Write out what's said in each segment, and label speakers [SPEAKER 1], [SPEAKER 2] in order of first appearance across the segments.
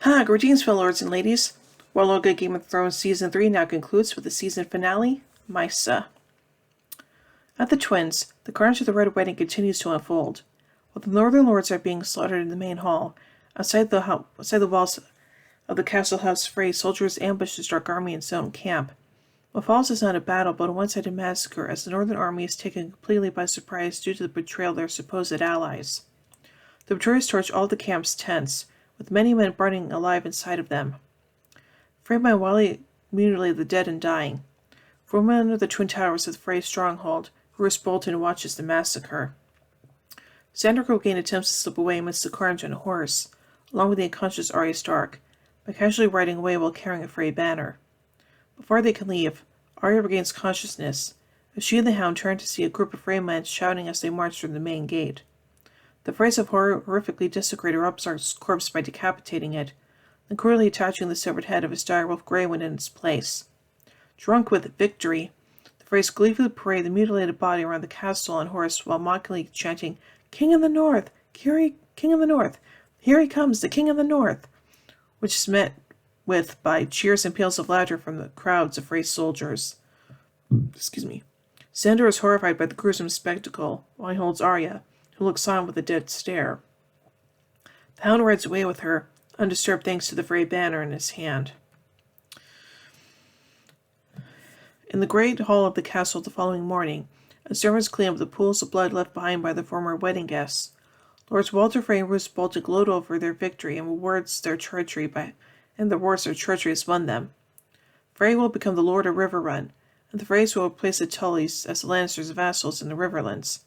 [SPEAKER 1] Greetings, fellow lords and ladies. Well, Olga Game of Thrones Season 3 now concludes with the season finale, Mhysa. At the Twins, the carnage of the Red Wedding continues to unfold. While the Northern Lords are being slaughtered in the main hall, outside the walls of the castle house Frey, soldiers ambush the Stark army in its own camp. What follows is not a battle, but a one-sided massacre, as the Northern army is taken completely by surprise due to the betrayal of their supposed allies. The betrayers torch all the camp's tents, with many men burning alive inside of them. Frey might wildly mutilate the dead and dying. From one of the twin towers of Frey's stronghold, Roose Bolton watches the massacre. Sandor Clegane attempts to slip away amidst the carnage on a horse, along with the unconscious Arya Stark, by casually riding away while carrying a Frey banner. Before they can leave, Arya regains consciousness, as she and the Hound turn to see a group of Frey men shouting as they march from the main gate. The Freys have horrifically desecrated Robb Stark's corpse by decapitating it, then cruelly attaching the severed head of his direwolf Greywind in its place. Drunk with victory, the Freys gleefully parade the mutilated body around the castle on horse while mockingly chanting, "King of the North! King of the North! Here he comes, the King of the North!" which is met with by cheers and peals of laughter from the crowds of Frey soldiers. Sandor is horrified by the gruesome spectacle, while he holds Arya, who looks on with a dead stare. The Hound rides away with her, undisturbed thanks to the Frey banner in his hand. In the great hall of the castle the following morning, as servants clean up the pools of blood left behind by the former wedding guests, Lords Walder Frey and Roose Bolton gloat over their victory and the rewards their treachery has won them. Frey will become the Lord of Riverrun, and the Freys will replace the Tullys as the Lannisters' vassals in the Riverlands.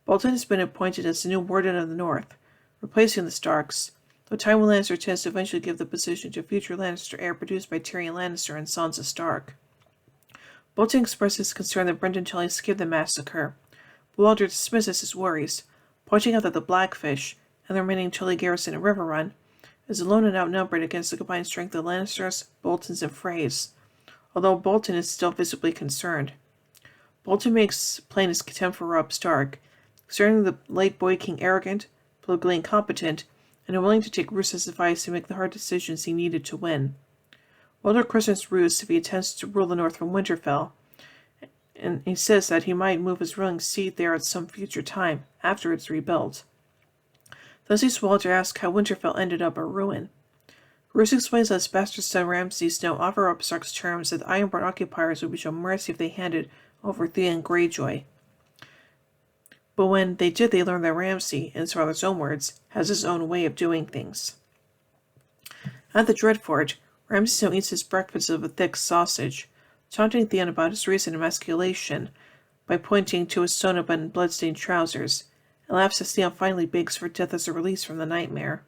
[SPEAKER 1] Bolton has been appointed as the new Warden of the North, replacing the Starks, though Tywin Lannister intends to eventually give the position to a future Lannister heir produced by Tyrion Lannister and Sansa Stark. Bolton expresses concern that Brynden Tully escaped the massacre, but Walder dismisses his worries, pointing out that the Blackfish and the remaining Tully garrison in Riverrun is alone and outnumbered against the combined strength of Lannisters, Boltons, and Freys, although Bolton is still visibly concerned. Bolton makes plain his contempt for Robb Stark, considering the late Boy King arrogant, politically incompetent, and unwilling to take Roose's advice and make the hard decisions he needed to win. Walder christens Roose if he attempts to rule the North from Winterfell, and he says that he might move his ruling seat there at some future time, after it's rebuilt. Thus leads Walder asks how Winterfell ended up a ruin. Roose explains that his bastard son Ramsay Snow offered up Stark's terms that the Ironborn occupiers would be shown mercy if they handed over Theon Greyjoy. But when they did, they learned that Ramsay, in his father's own words, has his own way of doing things. At the Dreadfort, Ramsay Snow eats his breakfast of a thick sausage, taunting Theon about his recent emasculation by pointing to his sewn-up and blood-stained trousers, and laughs as Theon finally begs for death as a release from the nightmare.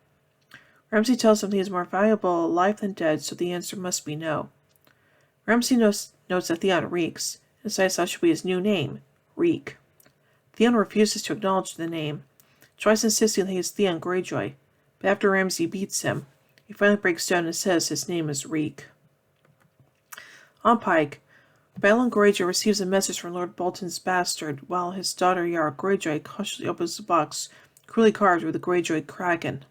[SPEAKER 1] Ramsay tells him he is more valuable alive than dead, so the answer must be no. Ramsay notes that Theon reeks, and decides that should be his new name, Reek. Theon refuses to acknowledge the name, tries insisting that he is Theon Greyjoy, but after Ramsay beats him, he finally breaks down and says his name is Reek. On Pike, Balon Greyjoy receives a message from Lord Bolton's bastard, while his daughter Yara Greyjoy cautiously opens the box, cruelly carved with a Greyjoy kraken.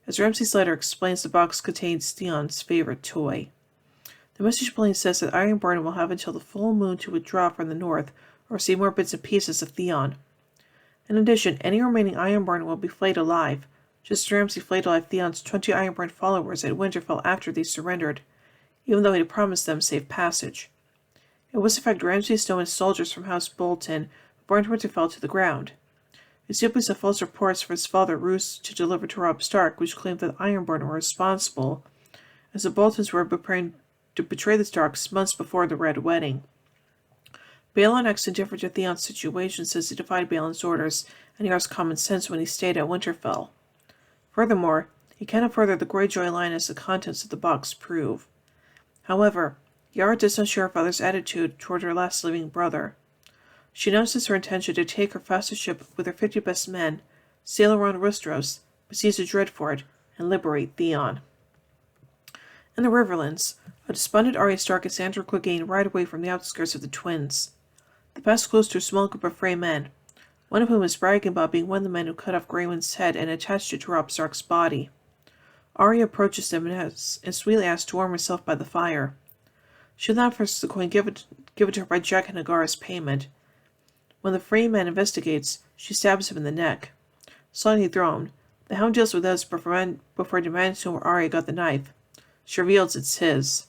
[SPEAKER 1] As Ramsay's letter explains, the box contains Theon's favorite toy. The message plainly says that Ironborn will have until the full moon to withdraw from the north, or see more bits and pieces of Theon. In addition, any remaining Ironborn will be flayed alive, just as Ramsay flayed alive Theon's 20 Ironborn followers at Winterfell after they surrendered, even though he had promised them safe passage. It was in fact Ramsay Snow and his soldiers from House Bolton who burned Winterfell to the ground. It simply saw false reports for his father Roose to deliver to Robb Stark, which claimed that the Ironborn were responsible, as the Boltons were preparing to betray the Starks months before the Red Wedding. Balon acts indifferent to Theon's situation since he defied Balon's orders, and he has common sense when he stayed at Winterfell. Furthermore, he cannot further the Greyjoy line as the contents of the box prove. However, Yara does not share her father's attitude toward her last living brother. She announces her intention to take her fastest ship with her 50 best men, sail around Westeros, besiege the Dreadfort, and liberate Theon. In the Riverlands, a despondent Arya Stark and Sandor Clegane ride away from the outskirts of the Twins. They pass close to a small group of Frey men, one of whom is bragging about being one of the men who cut off Greywind's head and attached it to Robb Stark's body. Arya approaches them and sweetly asks to warm herself by the fire. She then offers the coin given to her by Jack and Hagar as payment. When the free man investigates, she stabs him in the neck. Slightly thrown, the Hound deals with us before demanding to know where Arya got the knife. She reveals it's his.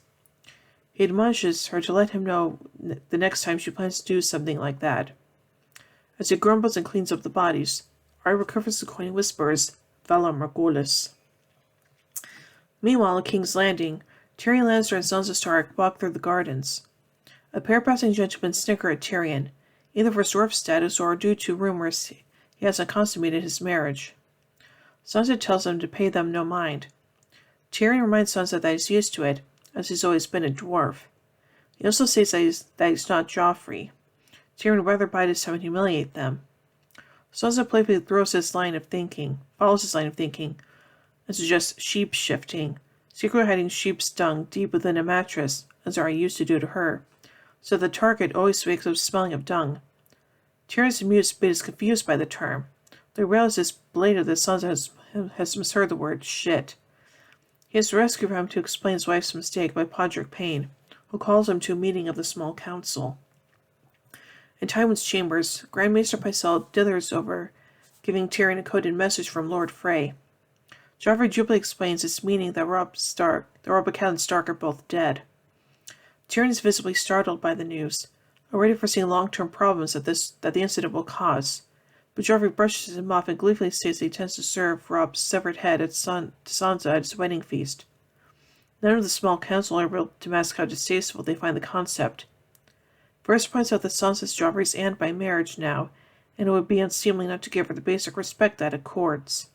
[SPEAKER 1] He admonishes her to let him know the next time she plans to do something like that. As he grumbles and cleans up the bodies, Arya recovers the coin and whispers, Vala Margulis. Meanwhile, at King's Landing, Tyrion Lannister and Sansa Stark walk through the gardens. A pair of passing gentlemen snicker at Tyrion, either for his dwarf status or due to rumors he hasn't consummated his marriage. Sansa tells them to pay them no mind. Tyrion reminds Sansa that he's used to it, as he's always been a dwarf. He also says that he's not Joffrey. Tyrion would rather bide his time and humiliate them. Sansa playfully follows his line of thinking, and suggests sheep shifting, secretly hiding sheep's dung deep within a mattress, as Arya used to do to her, so the target always wakes up smelling of dung. Tyrion's amused but is confused by the term, though he realizes later that Sansa has misheard the word shit. He has to rescue him to explain his wife's mistake by Podrick Payne, who calls him to a meeting of the small council. In Tywin's chambers, Grand Maester Pycelle dithers over giving Tyrion a coded message from Lord Frey. Joffrey jubilantly explains its meaning that Robb McCall and Stark are both dead. Tyrion is visibly startled by the news, already foreseeing long-term problems that the incident will cause, but Joffrey brushes him off and gleefully states that he intends to serve Robb's severed head to Sansa at his wedding feast. None of the small council are able to mask how distasteful they find the concept. Varys points out that Sansa's Joffrey's aunt by marriage now, and it would be unseemly not to give her the basic respect that accords.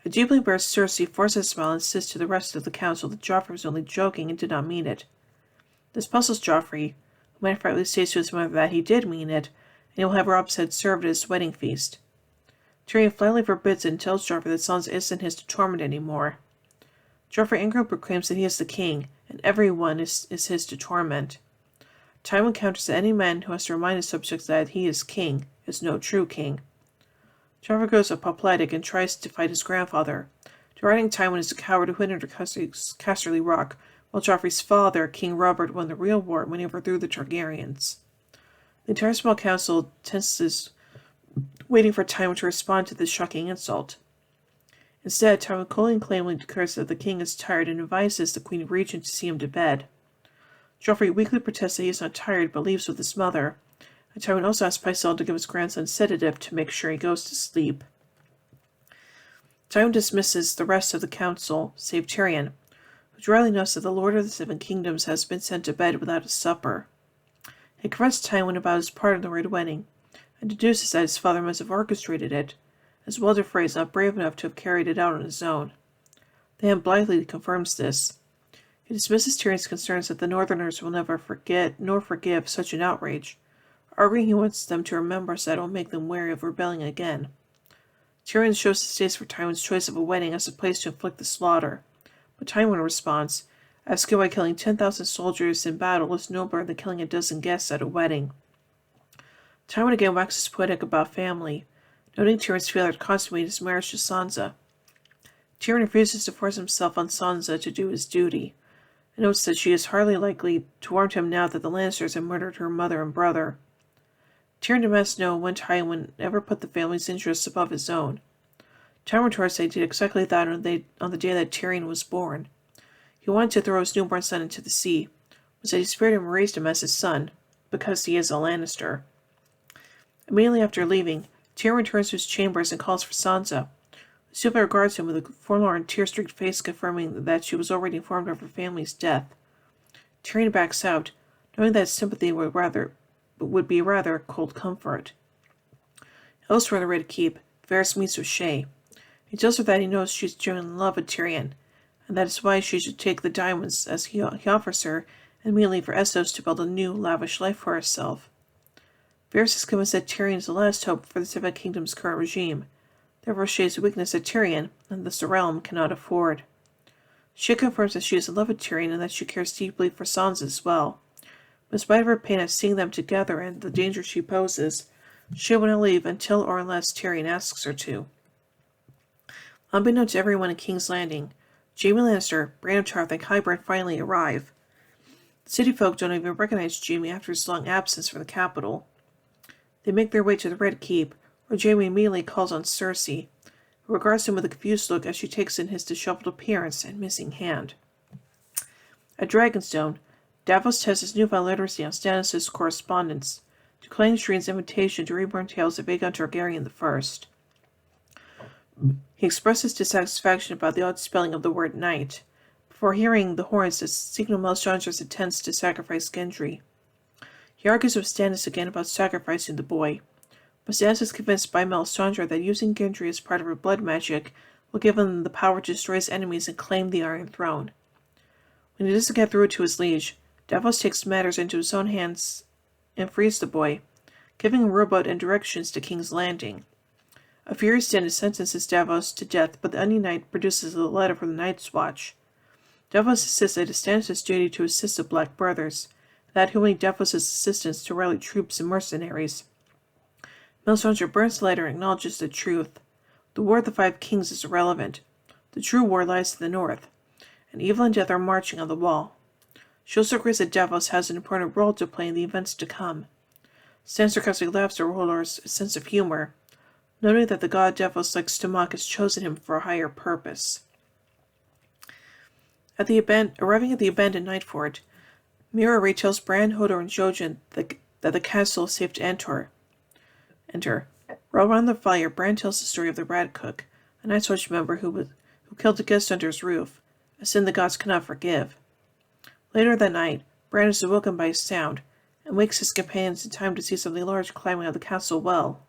[SPEAKER 1] A deeply embarrassed Cersei forces a smile and insists to the rest of the council that Joffrey was only joking and did not mean it. This puzzles Joffrey, who might rightly say to his mother that he did mean it, and he will have Robb's head served at his wedding feast. Tyrion flatly forbids it and tells Joffrey that Sansa isn't his to torment anymore. Joffrey angrily proclaims that he is the king, and everyone is his to torment. Tywin counters that any man who has to remind his subjects that he is king is no true king. Joffrey goes apoplectic and tries to fight his grandfather, deriding Tywin as a coward who hid under Casterly Rock, while Joffrey's father, King Robert, won the real war when he overthrew the Targaryens. The entire small council tenses, waiting for Tywin to respond to this shocking insult. Instead, Tywin coolly and calmly declares that the king is tired and advises the Queen Regent to see him to bed. Joffrey weakly protests that he is not tired but leaves with his mother, and Tywin also asks Pycelle to give his grandson sedative to make sure he goes to sleep. Tywin dismisses the rest of the council, save Tyrion, who dryly notes that the Lord of the Seven Kingdoms has been sent to bed without a supper. He confronts Tywin about his part in the Red Wedding, and deduces that his father must have orchestrated it, as Walder Frey is not brave enough to have carried it out on his own. The Hand blithely confirms this. He dismisses Tyrion's concerns that the Northerners will never forget nor forgive such an outrage, arguing he wants them to remember so that it will make them wary of rebelling again. Tyrion shows distaste for Tywin's choice of a wedding as a place to inflict the slaughter, but Tywin responds, asking why killing 10,000 soldiers in battle is nobler than killing a dozen guests at a wedding. Tywin again waxes poetic about family, noting Tyrion's failure to consummate his marriage to Sansa. Tyrion refuses to force himself on Sansa to do his duty, and notes that she is hardly likely to warm to him now that the Lannisters have murdered her mother and brother. Tyrion demands to know when Tywin ever put the family's interests above his own. Tywin retorts that he did exactly that on the day that Tyrion was born. He wanted to throw his newborn son into the sea, but said he spared him and raised him as his son, because he is a Lannister. Immediately after leaving, Tyrion returns to his chambers and calls for Sansa, who simply regards him with a forlorn, tear-streaked face confirming that she was already informed of her family's death. Tyrion backs out, knowing that his sympathy would be rather cold comfort. Elsewhere on the Red Keep, Varys meets with Shae. He tells her that he knows she is genuinely in love with Tyrion, and that is why she should take the diamonds as he offers her, and immediately for Essos to build a new, lavish life for herself. Varys is convinced that Tyrion is the last hope for the Seven Kingdoms' current regime. Therefore, Shae's weakness that Tyrion, and thus the realm, cannot afford. Shae confirms that she is in love with Tyrion and that she cares deeply for Sansa as well. But in spite of her pain at seeing them together and the danger she poses, Shae will not leave until or unless Tyrion asks her to. Unbeknownst to everyone in King's Landing, Jaime Lannister, Bran of Tarth, and Qyburn finally arrive. The city folk don't even recognize Jaime after his long absence from the capital. They make their way to the Red Keep, where Jaime immediately calls on Cersei, who regards him with a confused look as she takes in his disheveled appearance and missing hand. At Dragonstone, Davos tests his newfound literacy on Stannis' correspondence, declining Shireen's invitation to read more tales of Aegon Targaryen I. He expresses dissatisfaction about the odd spelling of the word knight, before hearing the horns that signal Melisandre's attempts to sacrifice Gendry. He argues with Stannis again about sacrificing the boy, but Stannis is convinced by Melisandre that using Gendry as part of her blood magic will give him the power to destroy his enemies and claim the Iron Throne. When he doesn't get through to his liege, Davos takes matters into his own hands and frees the boy, giving him rowboat and directions to King's Landing. A furious Stannis sentences Davos to death, but the Onion Knight produces a letter from the Night's Watch. Davos insists that it is Stannis' duty to assist the Black Brothers, and that he'll need Davos' assistance to rally troops and mercenaries. Melisandre burns the letter and acknowledges the truth. The War of the Five Kings is irrelevant. The true war lies to the north, and evil and death are marching on the wall. She also agrees that Davos has an important role to play in the events to come. Stannis sarcastically laughs at R'hllor's sense of humor, noting that the god Davos likes to mock has chosen him for a higher purpose. Arriving at the abandoned Night Fort, Meera retells Bran, Hodor, and Jojen that the castle is safe to enter. While around the fire, Bran tells the story of the Rat Cook, a Night's Watch member who killed a guest under his roof, a sin the gods cannot forgive. Later that night, Bran is awoken by a sound, and wakes his companions in time to see something large climbing out of the castle well.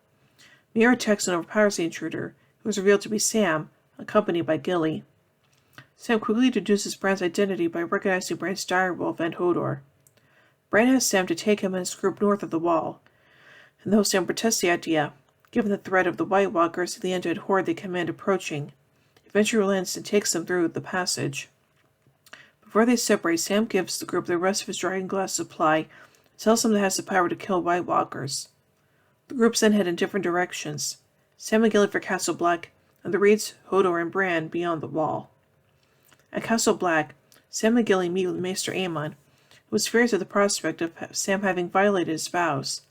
[SPEAKER 1] Meera attacks and overpowers the intruder, who is revealed to be Sam, accompanied by Gilly. Sam quickly deduces Bran's identity by recognizing Bran's direwolf and Hodor. Bran asks Sam to take him and his group north of the wall, and though Sam protests the idea, given the threat of the White Walkers and the undead horde they command approaching, eventually relents and takes them through the passage. Before they separate, Sam gives the group the rest of his dragon glass supply and tells them it has the power to kill White Walkers. The groups then head in different directions, Sam and Gilly for Castle Black, and the Reeds, Hodor, and Bran beyond the wall. At Castle Black, Sam and Gilly meet with Maester Aemon, who is furious at the prospect of Sam having violated his vows.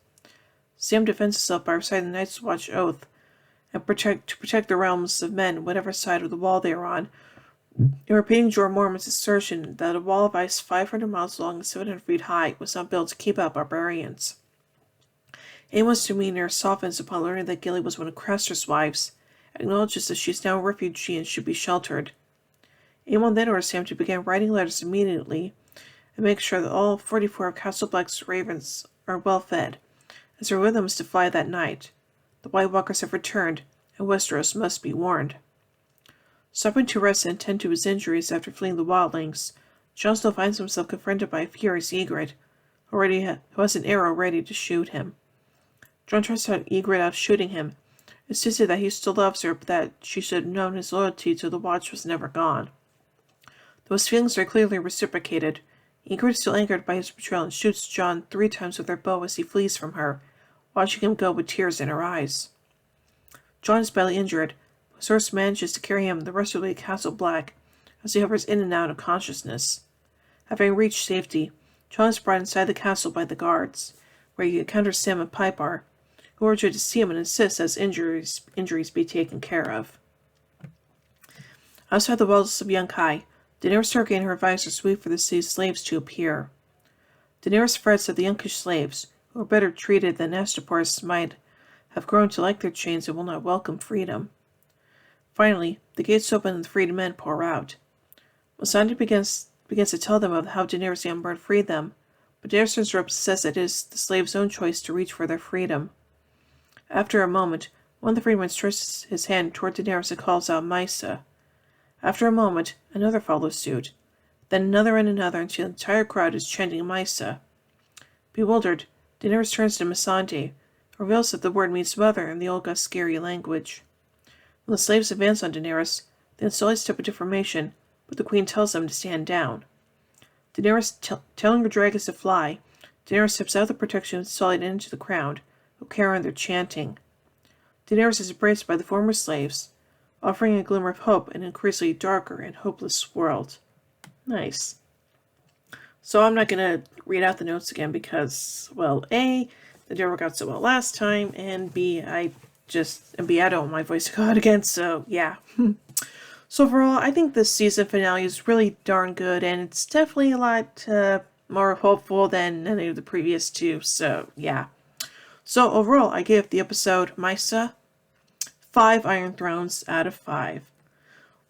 [SPEAKER 1] Sam defends himself by reciting the Night's Watch oath and to protect the realms of men, whatever side of the wall they are on, and repeating Jorah Mormont's assertion that a wall of ice 500 miles long and 700 feet high was not built to keep out barbarians. Aemon's demeanor softens upon learning that Gilly was one of Craster's wives, and acknowledges that she is now a refugee and should be sheltered. Aemon then orders Sam to begin writing letters immediately and make sure that all 44 of Castle Black's ravens are well fed, as their rhythm is to fly that night. The White Walkers have returned, and Westeros must be warned. Stopping to rest and tend to his injuries after fleeing the wildlings, Jon Snow finds himself confronted by a furious Ygritte, who has an arrow ready to shoot him. Jon tries to have Ygritte out shooting him, insisted that he still loves her, but that she should have known his loyalty to the Watch was never gone. Though his feelings are clearly reciprocated, Ygritte is still angered by his betrayal and shoots Jon 3 times with her bow as he flees from her, watching him go with tears in her eyes. Jon is badly injured, but Cersei manages to carry him the rest of the way to Castle Black as he hovers in and out of consciousness. Having reached safety, Jon is brought inside the castle by the guards, where he encounters Sam and Pipar, who urge her to see him and insist that his injuries be taken care of. Outside the walls of Yunkai, Daenerys Targaryen and her advisors wait for the city's slaves to appear. Daenerys frets that the Yunkish slaves, who are better treated than Astapors, might have grown to like their chains and will not welcome freedom. Finally, the gates open and the freed men pour out. Missandei begins to tell them of how Daenerys the Unburned freed them, but Daenerys interrupts and says that it is the slaves' own choice to reach for their freedom. After a moment, one of the freedmen stretches his hand toward Daenerys and calls out Mhysa. After a moment, another follows suit, then another and another until the entire crowd is chanting Mhysa. Bewildered, Daenerys turns to Missandei, reveals that the word means mother in the old Guscari language. When the slaves advance on Daenerys, they instantly step into formation, but the queen tells them to stand down. Daenerys telling her dragons to fly, Daenerys steps out of the protection and solid into the crowd, who carry on their chanting. Daenerys is embraced by the former slaves, offering a glimmer of hope in an increasingly darker and hopeless world. Nice. So I'm not going to read out the notes again because, well, A, the never got so well last time, and B, I don't want my voice to go out again, so yeah. So overall, I think this season finale is really darn good, and it's definitely a lot more hopeful than any of the previous two, so yeah. So overall, I give the episode Mhysa 5 Iron Thrones out of 5.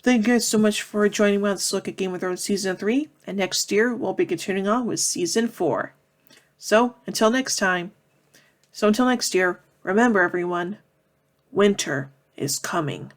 [SPEAKER 1] Thank you guys so much for joining me on this look at Game of Thrones Season 3, and next year we'll be continuing on with Season 4. So, until next year, remember everyone, winter is coming.